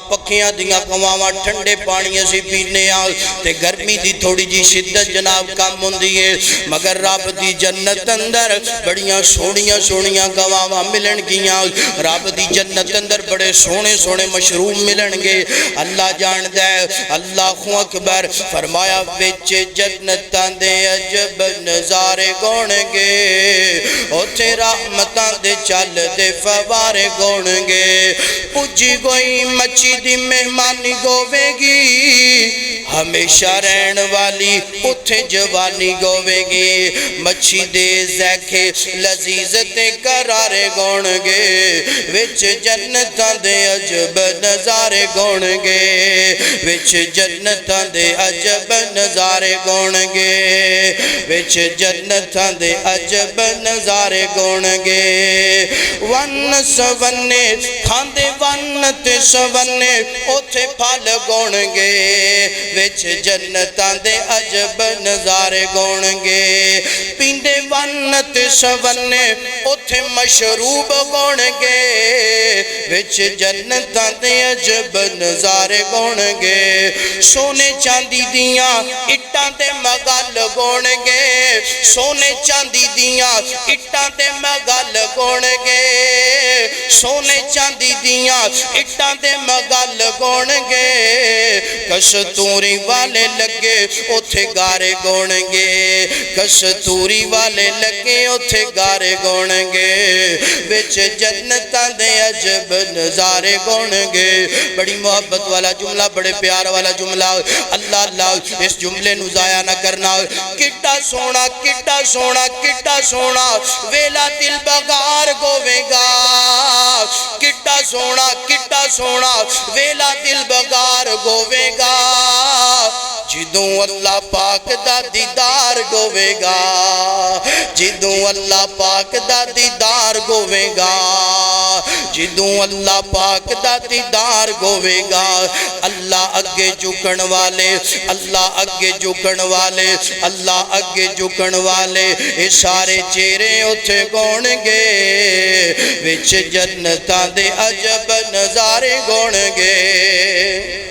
پکھیاں دیاں قواواں ٹھنڈے پانی اسی پینے تے گرمی دی تھوڑی جی شدت جناب کم ہوندی ہے مگر رب دی جنت اندر بڑیاں سونیاں سونیاں قواواں ملن گیاں رب دی جنت اندر بڑے سونے سونے مشروب ملن گے اللہ جان دے اللہ اکبر فرمایا وچ جنتاں دے عجب نظارے گون گے اوتھے رحمتاں دے چل دے فوارے گون گے پجی گوئی مچی دی مہمانی گوے گی ہمیشہ رہن والی اتھے جوانی گوے گی مچھی دے زیکھے لذیذ تے قرارے گون گے وچ جنتاں دے عجب نظارے گون گے وچ جنتاں دے عجب نظارے گون گے وچ جنتاں دے عجب نظارے گون گے ون سونے کھاندے ون تے سونے اوتھے پھل گون گے وچ جنتاں دے عجب نظارے گون گے پیندے ون تے سونے اوتھے مشروب گون گے وچ جنتاں دے عجب نظارے گون گے سونے چاندی دیاں اٹاں تے مغل گون گے سونے چاندی دیاں اٹاں تے مغل گون گے سونے چاندی دیاں اٹاں تے مغل گون گے کستوری والے لگے اتھے گارے گون گے کستوری والے لگے اتھے گارے گون گے وچ جنتاں دے عجب نظارے گون گے بڑی محبت والا جملہ بڑے پیار والا جملہ اللہ اللہ اس جملے نو ضائع نہ کرنا کٹا سونا کٹا سونا کٹا سونا ویلا دل بغار گوے گا کٹا سونا ویلا دل بغار گوے گا جدوں اللہ پاک دا دیدار گوے گا جدوں اللہ پاک دا دیدار گوے گا جدوں اللہ پاک دا دیدار گوے گا اللہ اگے جھکن والے اللہ اگے جھکن والے اللہ اگے جھکن والے اے سارے چہرے اتھے گون گے وچ جنتاں دے عجب نظارے گون گے